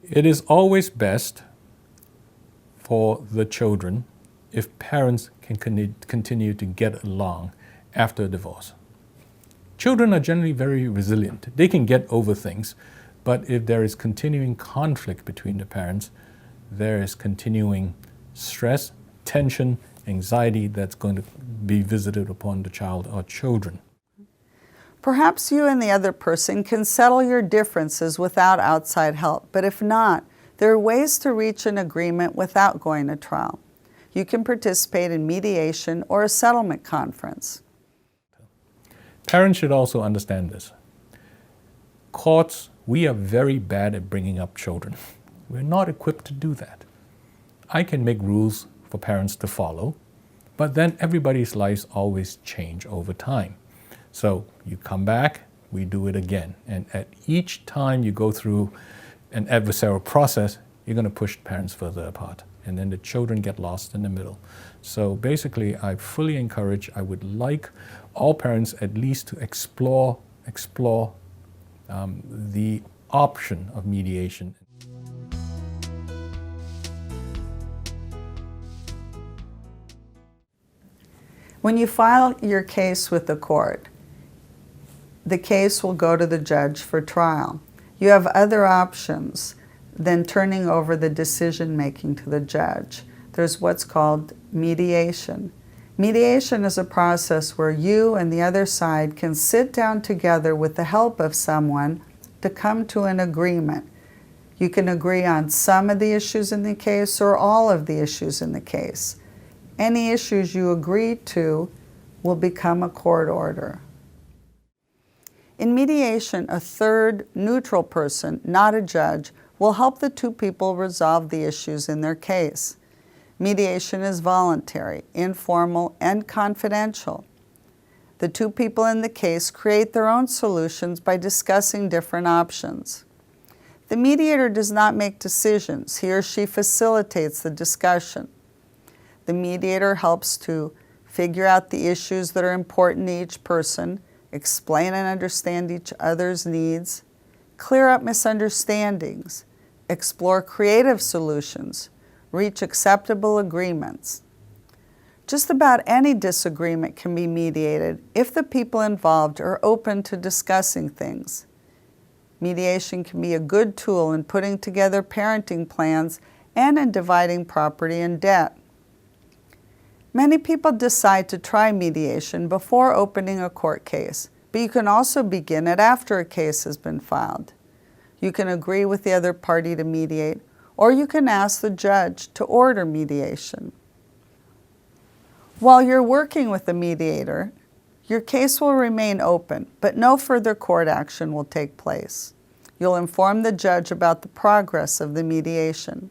It is always best for the children if parents can continue to get along after a divorce. Children are generally very resilient. They can get over things, but if there is continuing conflict between the parents, there is continuing stress, tension, anxiety that's going to be visited upon the child or children. Perhaps you and the other person can settle your differences without outside help, but if not, there are ways to reach an agreement without going to trial. You can participate in mediation or a settlement conference. Parents should also understand this. Courts, we are very bad at bringing up children. We're not equipped to do that. I can make rules for parents to follow, but then everybody's lives always change over time. So you come back, we do it again. And at each time you go through an adversarial process, you're going to push parents further apart. And then the children get lost in the middle. So basically, I fully encourage, I would like all parents at least to explore the option of mediation. When you file your case with the court, the case will go to the judge for trial. You have other options than turning over the decision-making to the judge. There's what's called mediation. Mediation is a process where you and the other side can sit down together with the help of someone to come to an agreement. You can agree on some of the issues in the case or all of the issues in the case. Any issues you agree to will become a court order. In mediation, a third neutral person, not a judge, will help the two people resolve the issues in their case. Mediation is voluntary, informal, and confidential. The two people in the case create their own solutions by discussing different options. The mediator does not make decisions. He or she facilitates the discussion. The mediator helps to figure out the issues that are important to each person, explain and understand each other's needs, clear up misunderstandings, explore creative solutions, reach acceptable agreements. Just about any disagreement can be mediated if the people involved are open to discussing things. Mediation can be a good tool in putting together parenting plans and in dividing property and debt. Many people decide to try mediation before opening a court case, but you can also begin it after a case has been filed. You can agree with the other party to mediate, or you can ask the judge to order mediation. While you're working with the mediator, your case will remain open, but no further court action will take place. You'll inform the judge about the progress of the mediation.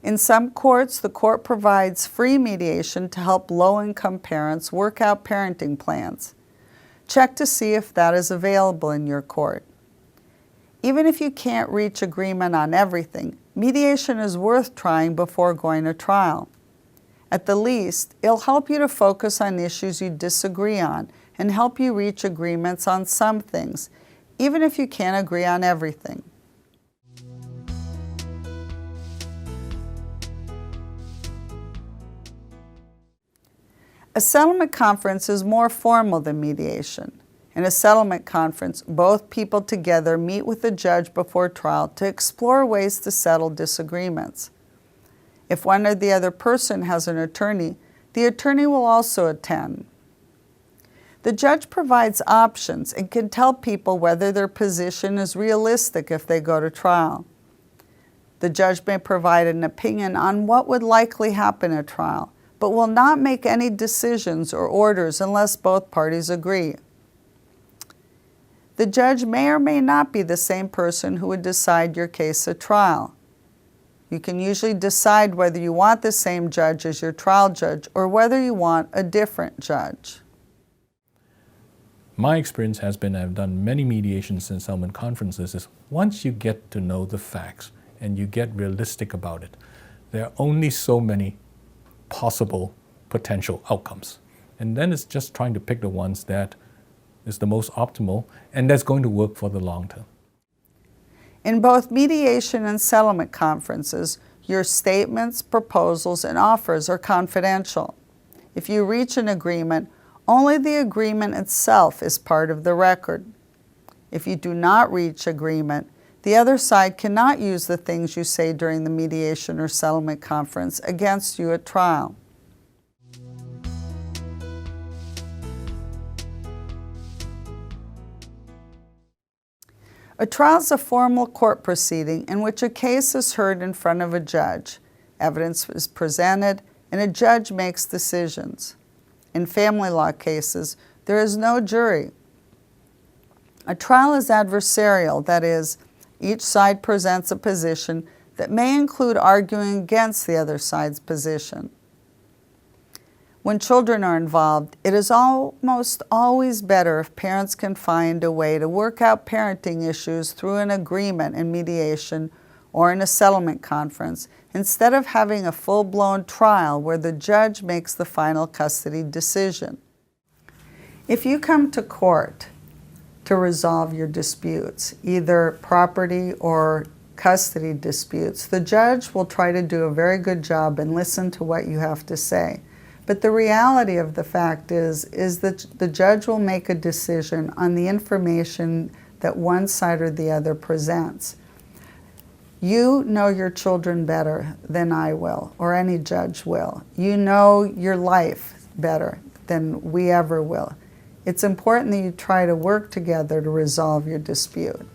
In some courts, the court provides free mediation to help low-income parents work out parenting plans. Check to see if that is available in your court. Even if you can't reach agreement on everything, mediation is worth trying before going to trial. At the least, it'll help you to focus on issues you disagree on and help you reach agreements on some things, even if you can't agree on everything. A settlement conference is more formal than mediation. In a settlement conference, both people together meet with the judge before trial to explore ways to settle disagreements. If one or the other person has an attorney, the attorney will also attend. The judge provides options and can tell people whether their position is realistic if they go to trial. The judge may provide an opinion on what would likely happen at trial, but will not make any decisions or orders unless both parties agree. The judge may or may not be the same person who would decide your case at trial. You can usually decide whether you want the same judge as your trial judge or whether you want a different judge. My experience has been, I've done many mediations and settlement conferences, is once you get to know the facts and you get realistic about it, there are only so many possible potential outcomes. And then it's just trying to pick the ones that is the most optimal and that's going to work for the long term. In both mediation and settlement conferences, your statements, proposals, and offers are confidential. If you reach an agreement, only the agreement itself is part of the record. If you do not reach agreement, the other side cannot use the things you say during the mediation or settlement conference against you at trial. A trial is a formal court proceeding in which a case is heard in front of a judge, evidence is presented, and a judge makes decisions. In family law cases, there is no jury. A trial is adversarial, that is, each side presents a position that may include arguing against the other side's position. When children are involved, it is almost always better if parents can find a way to work out parenting issues through an agreement in mediation or in a settlement conference, instead of having a full-blown trial where the judge makes the final custody decision. If you come to court to resolve your disputes, either property or custody disputes, the judge will try to do a very good job and listen to what you have to say. But the reality of the fact is that the judge will make a decision on the information that one side or the other presents. You know your children better than I will, or any judge will. You know your life better than we ever will. It's important that you try to work together to resolve your dispute.